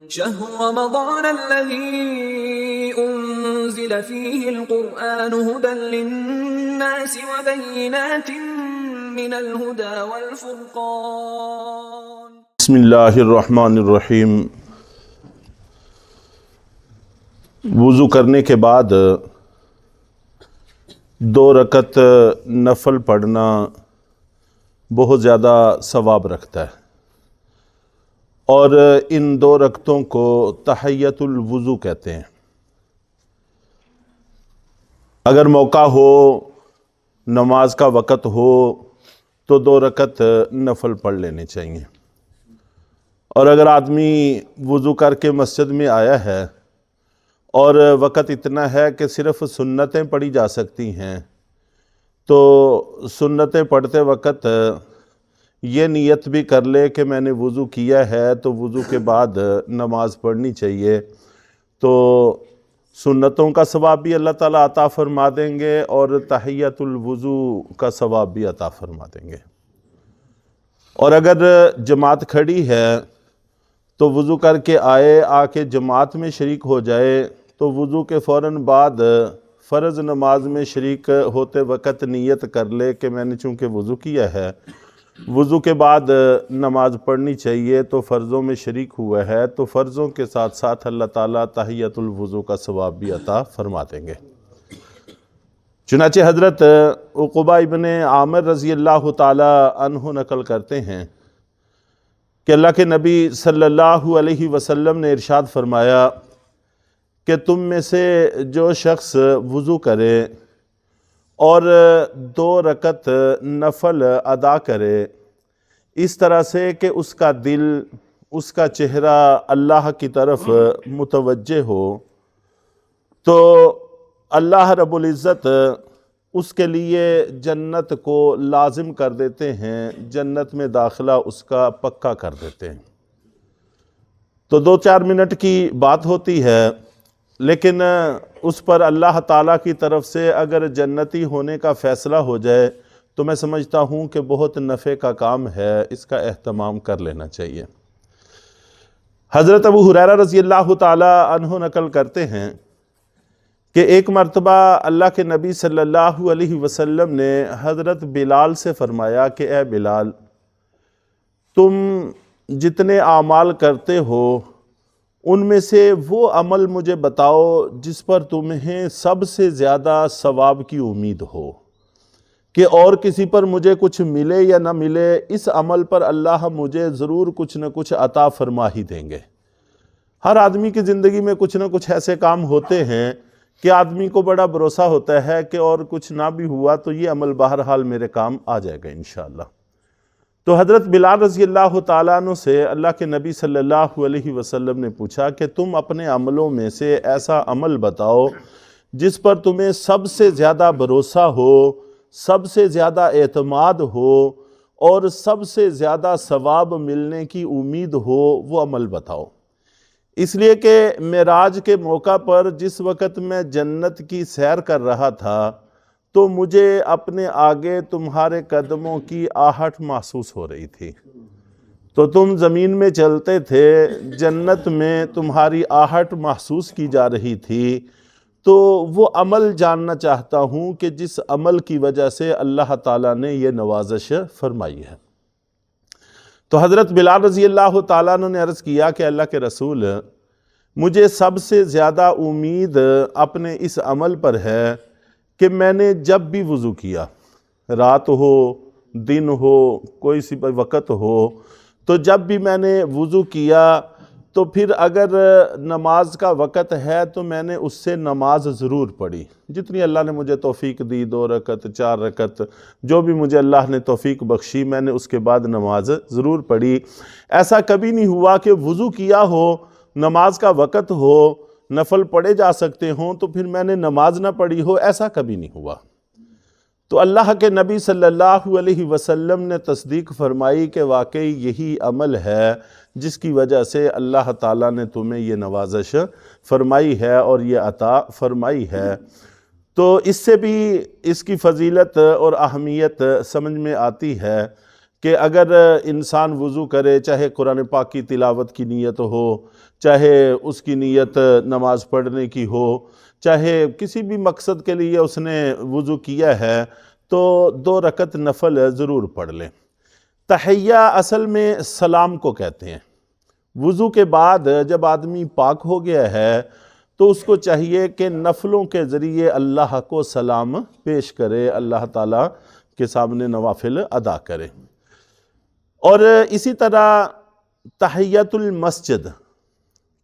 شهر رمضان الذي أنزل فيه القرآن هدى للناس وبينات من الهدى والفرقان. بسم اللہ الرحمن الرحیم. وضو کرنے کے بعد 2 رکعت نفل پڑھنا بہت زیادہ ثواب رکھتا ہے، اور ان 2 رکعتوں کو تحیۃ الوضو کہتے ہیں. اگر موقع ہو، نماز کا وقت ہو تو 2 رکعت نفل پڑھ لینے چاہیے. اور اگر آدمی وضو کر کے مسجد میں آیا ہے اور وقت اتنا ہے کہ صرف سنتیں پڑھی جا سکتی ہیں، تو سنتیں پڑھتے وقت یہ نیت بھی کر لے کہ میں نے وضو کیا ہے تو وضو کے بعد نماز پڑھنی چاہیے، تو سنتوں کا ثواب بھی اللہ تعالیٰ عطا فرما دیں گے اور تحیۃ الوضو کا ثواب بھی عطا فرما دیں گے. اور اگر جماعت کھڑی ہے تو وضو کر کے آ کے جماعت میں شریک ہو جائے، تو وضو کے فوراً بعد فرض نماز میں شریک ہوتے وقت نیت کر لے کہ میں نے چونکہ وضو کیا ہے، وضو کے بعد نماز پڑھنی چاہیے، تو فرضوں میں شریک ہوا ہے تو فرضوں کے ساتھ ساتھ اللہ تعالیٰ تحیۃ الوضو کا ثواب بھی عطا فرما دیں گے. چنانچہ حضرت عقبہ ابن عامر رضی اللہ تعالی عنہ نقل کرتے ہیں کہ اللہ کے نبی صلی اللہ علیہ وسلم نے ارشاد فرمایا کہ تم میں سے جو شخص وضو کرے اور 2 رکعت نفل ادا کرے اس طرح سے کہ اس کا دل، اس کا چہرہ اللہ کی طرف متوجہ ہو، تو اللہ رب العزت اس کے لیے جنت کو لازم کر دیتے ہیں، جنت میں داخلہ اس کا پکا کر دیتے ہیں. تو 2-4 منٹ کی بات ہوتی ہے، لیکن اس پر اللہ تعالیٰ کی طرف سے اگر جنتی ہونے کا فیصلہ ہو جائے تو میں سمجھتا ہوں کہ بہت نفع کا کام ہے، اس کا اہتمام کر لینا چاہیے. حضرت ابو ہریرہ رضی اللہ تعالی عنہ نقل کرتے ہیں کہ ایک مرتبہ اللہ کے نبی صلی اللہ علیہ وسلم نے حضرت بلال سے فرمایا کہ اے بلال، تم جتنے اعمال کرتے ہو ان میں سے وہ عمل مجھے بتاؤ جس پر تمہیں سب سے زیادہ ثواب کی امید ہو، کہ اور کسی پر مجھے کچھ ملے یا نہ ملے، اس عمل پر اللہ مجھے ضرور کچھ نہ کچھ عطا فرما ہی دیں گے. ہر آدمی کی زندگی میں کچھ نہ کچھ ایسے کام ہوتے ہیں کہ آدمی کو بڑا بھروسہ ہوتا ہے کہ اور کچھ نہ بھی ہوا تو یہ عمل بہرحال میرے کام آ جائے گا انشاءاللہ. تو حضرت بلال رضی اللہ تعالیٰ عنہ سے اللہ کے نبی صلی اللہ علیہ وسلم نے پوچھا کہ تم اپنے عملوں میں سے ایسا عمل بتاؤ جس پر تمہیں سب سے زیادہ بھروسہ ہو، سب سے زیادہ اعتماد ہو اور سب سے زیادہ ثواب ملنے کی امید ہو، وہ عمل بتاؤ. اس لیے کہ معراج کے موقع پر جس وقت میں جنت کی سیر کر رہا تھا تو مجھے اپنے آگے تمہارے قدموں کی آہٹ محسوس ہو رہی تھی. تو تم زمین میں چلتے تھے، جنت میں تمہاری آہٹ محسوس کی جا رہی تھی، تو وہ عمل جاننا چاہتا ہوں کہ جس عمل کی وجہ سے اللہ تعالیٰ نے یہ نوازش فرمائی ہے. تو حضرت بلال رضی اللہ تعالیٰ عنہ نے عرض کیا کہ اللہ کے رسول، مجھے سب سے زیادہ امید اپنے اس عمل پر ہے کہ میں نے جب بھی وضو کیا، رات ہو، دن ہو، کوئی سی وقت ہو، تو جب بھی میں نے وضو کیا تو پھر اگر نماز کا وقت ہے تو میں نے اس سے نماز ضرور پڑھی، جتنی اللہ نے مجھے توفیق دی، 2 رکعت 4 رکعت جو بھی مجھے اللہ نے توفیق بخشی، میں نے اس کے بعد نماز ضرور پڑھی. ایسا کبھی نہیں ہوا کہ وضو کیا ہو، نماز کا وقت ہو، نفل پڑھے جا سکتے ہوں تو پھر میں نے نماز نہ پڑھی ہو، ایسا کبھی نہیں ہوا. تو اللہ کے نبی صلی اللہ علیہ وسلم نے تصدیق فرمائی کہ واقعی یہی عمل ہے جس کی وجہ سے اللہ تعالیٰ نے تمہیں یہ نوازش فرمائی ہے اور یہ عطا فرمائی ہے. تو اس سے بھی اس کی فضیلت اور اہمیت سمجھ میں آتی ہے کہ اگر انسان وضو کرے، چاہے قرآن پاک کی تلاوت کی نیت ہو، چاہے اس کی نیت نماز پڑھنے کی ہو، چاہے کسی بھی مقصد کے لیے اس نے وضو کیا ہے، تو 2 رکعت نفل ضرور پڑھ لیں۔ تحیہ اصل میں سلام کو کہتے ہیں۔ وضو کے بعد جب آدمی پاک ہو گیا ہے تو اس کو چاہیے کہ نفلوں کے ذریعے اللہ کو سلام پیش کرے، اللہ تعالیٰ کے سامنے نوافل ادا کرے۔ اور اسی طرح تحیۃ المسجد،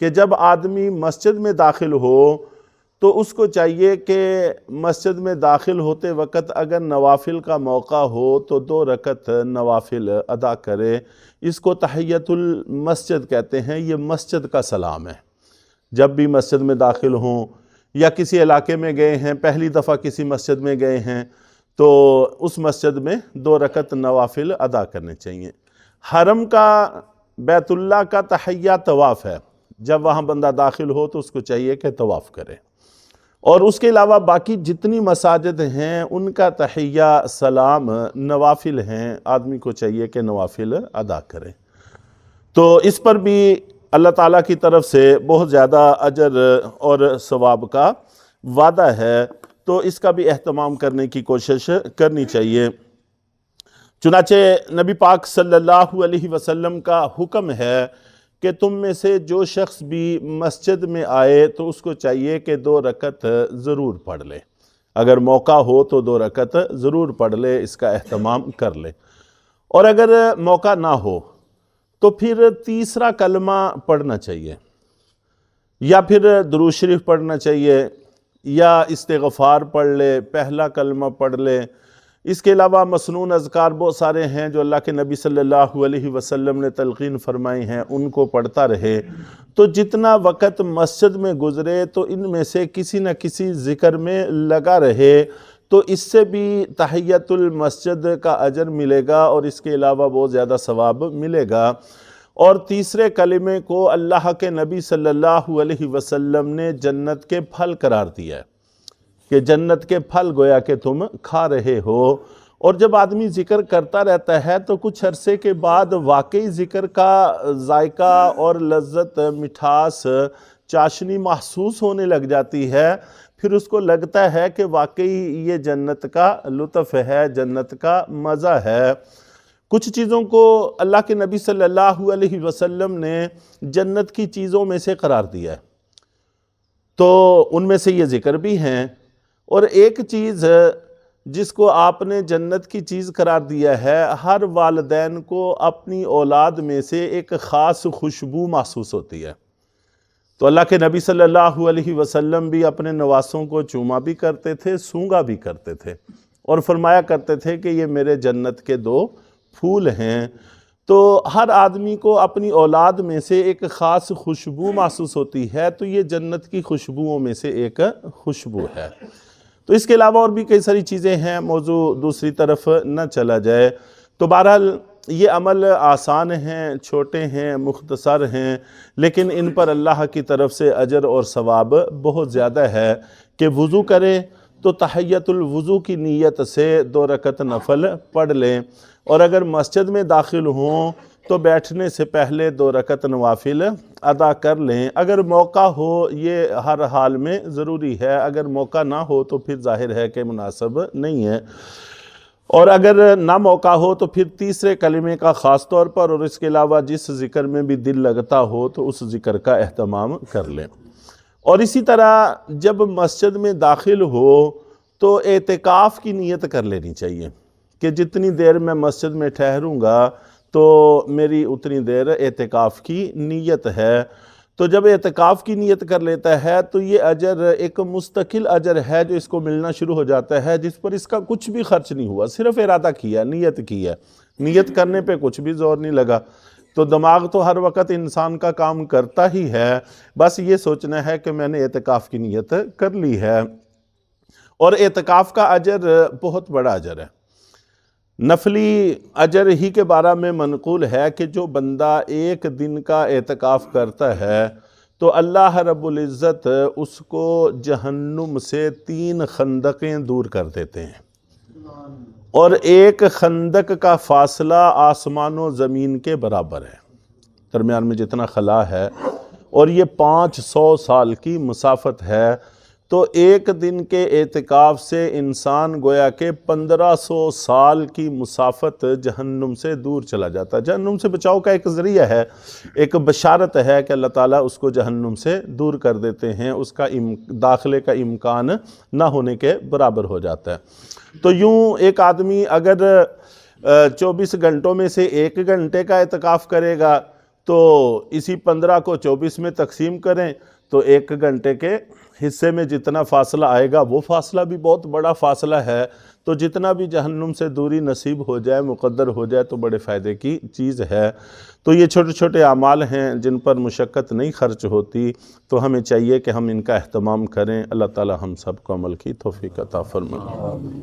کہ جب آدمی مسجد میں داخل ہو تو اس کو چاہیے کہ مسجد میں داخل ہوتے وقت اگر نوافل کا موقع ہو تو 2 رکعت نوافل ادا کرے۔ اس کو تحیۃ المسجد کہتے ہیں، یہ مسجد کا سلام ہے۔ جب بھی مسجد میں داخل ہوں یا کسی علاقے میں گئے ہیں، پہلی دفعہ کسی مسجد میں گئے ہیں، تو اس مسجد میں 2 رکعت نوافل ادا کرنے چاہیے۔ حرم کا، بیت اللہ کا تحیہ طواف ہے، جب وہاں بندہ داخل ہو تو اس کو چاہیے کہ طواف کرے۔ اور اس کے علاوہ باقی جتنی مساجد ہیں ان کا تحیہ سلام نوافل ہیں، آدمی کو چاہیے کہ نوافل ادا کرے۔ تو اس پر بھی اللہ تعالیٰ کی طرف سے بہت زیادہ اجر اور ثواب کا وعدہ ہے، تو اس کا بھی اہتمام کرنے کی کوشش کرنی چاہیے۔ چنانچہ نبی پاک صلی اللہ علیہ وسلم کا حکم ہے کہ تم میں سے جو شخص بھی مسجد میں آئے تو اس کو چاہیے کہ 2 رکعت ضرور پڑھ لے، اگر موقع ہو تو 2 رکعت ضرور پڑھ لے، اس کا اہتمام کر لے۔ اور اگر موقع نہ ہو تو پھر تیسرا کلمہ پڑھنا چاہیے، یا پھر درود شریف پڑھنا چاہیے، یا استغفار پڑھ لے، پہلا کلمہ پڑھ لے۔ اس کے علاوہ مسنون اذکار بہت سارے ہیں جو اللہ کے نبی صلی اللہ علیہ وسلم نے تلقین فرمائی ہیں، ان کو پڑھتا رہے۔ تو جتنا وقت مسجد میں گزرے تو ان میں سے کسی نہ کسی ذکر میں لگا رہے، تو اس سے بھی تحیۃ المسجد کا اجر ملے گا اور اس کے علاوہ بہت زیادہ ثواب ملے گا۔ اور تیسرے کلمے کو اللہ کے نبی صلی اللہ علیہ وسلم نے جنت کے پھل قرار دیا ہے، کہ جنت کے پھل گویا کہ تم کھا رہے ہو۔ اور جب آدمی ذکر کرتا رہتا ہے تو کچھ عرصے کے بعد واقعی ذکر کا ذائقہ اور لذت، مٹھاس، چاشنی محسوس ہونے لگ جاتی ہے، پھر اس کو لگتا ہے کہ واقعی یہ جنت کا لطف ہے، جنت کا مزہ ہے۔ کچھ چیزوں کو اللہ کے نبی صلی اللہ علیہ وسلم نے جنت کی چیزوں میں سے قرار دیا ہے، تو ان میں سے یہ ذکر بھی ہیں۔ اور ایک چیز جس کو آپ نے جنت کی چیز قرار دیا ہے، ہر والدین کو اپنی اولاد میں سے ایک خاص خوشبو محسوس ہوتی ہے۔ تو اللہ کے نبی صلی اللہ علیہ وسلم بھی اپنے نواسوں کو چوما بھی کرتے تھے، سونگا بھی کرتے تھے، اور فرمایا کرتے تھے کہ یہ میرے جنت کے 2 پھول ہیں۔ تو ہر آدمی کو اپنی اولاد میں سے ایک خاص خوشبو محسوس ہوتی ہے، تو یہ جنت کی خوشبوؤں میں سے ایک خوشبو ہے۔ تو اس کے علاوہ اور بھی کئی ساری چیزیں ہیں، موضوع دوسری طرف نہ چلا جائے۔ تو بہرحال یہ عمل آسان ہیں، چھوٹے ہیں، مختصر ہیں، لیکن ان پر اللہ کی طرف سے اجر اور ثواب بہت زیادہ ہے۔ کہ وضو کرے تو تحیۃ الوضو کی نیت سے 2 رکعت نفل پڑھ لیں، اور اگر مسجد میں داخل ہوں تو بیٹھنے سے پہلے 2 رکعت نوافل ادا کر لیں۔ اگر موقع ہو، یہ ہر حال میں ضروری ہے، اگر موقع نہ ہو تو پھر ظاہر ہے کہ مناسب نہیں ہے۔ اور اگر نہ موقع ہو تو پھر تیسرے کلمے کا خاص طور پر، اور اس کے علاوہ جس ذکر میں بھی دل لگتا ہو تو اس ذکر کا اہتمام کر لیں۔ اور اسی طرح جب مسجد میں داخل ہو تو اعتکاف کی نیت کر لینی چاہیے، کہ جتنی دیر میں مسجد میں ٹھہروں گا تو میری اتنی دیر اعتکاف کی نیت ہے۔ تو جب اعتکاف کی نیت کر لیتا ہے تو یہ اجر ایک مستقل اجر ہے جو اس کو ملنا شروع ہو جاتا ہے، جس پر اس کا کچھ بھی خرچ نہیں ہوا، صرف ارادہ کیا، نیت کی ہے، نیت کرنے پہ کچھ بھی زور نہیں لگا۔ تو دماغ تو ہر وقت انسان کا کام کرتا ہی ہے، بس یہ سوچنا ہے کہ میں نے اعتکاف کی نیت کر لی ہے۔ اور اعتکاف کا اجر بہت بڑا اجر ہے۔ نفلی اجر ہی کے بارے میں منقول ہے کہ جو بندہ 1 دن کا اعتکاف کرتا ہے تو اللہ رب العزت اس کو جہنم سے 3 خندقیں دور کر دیتے ہیں، اور 1 خندق کا فاصلہ آسمان و زمین کے برابر ہے۔ درمیان میں جتنا خلا ہے اور یہ 500 سال کی مسافت ہے، تو ایک دن کے اعتکاف سے انسان گویا کہ 1500 سال کی مسافت جہنم سے دور چلا جاتا ہے۔ جہنم سے بچاؤ کا ایک ذریعہ ہے، ایک بشارت ہے کہ اللہ تعالیٰ اس کو جہنم سے دور کر دیتے ہیں، اس کا داخلے کا امکان نہ ہونے کے برابر ہو جاتا ہے۔ تو یوں ایک آدمی اگر 24 گھنٹوں میں سے 1 گھنٹے کا اعتکاف کرے گا تو اسی 15 کو 24 میں تقسیم کریں تو 1 گھنٹے کے حصے میں جتنا فاصلہ آئے گا وہ فاصلہ بھی بہت بڑا فاصلہ ہے۔ تو جتنا بھی جہنم سے دوری نصیب ہو جائے، مقدر ہو جائے، تو بڑے فائدے کی چیز ہے۔ تو یہ چھوٹے چھوٹے اعمال ہیں جن پر مشقت نہیں خرچ ہوتی، تو ہمیں چاہیے کہ ہم ان کا اہتمام کریں۔ اللہ تعالی ہم سب کو عمل کی توفیق عطا فرمائے۔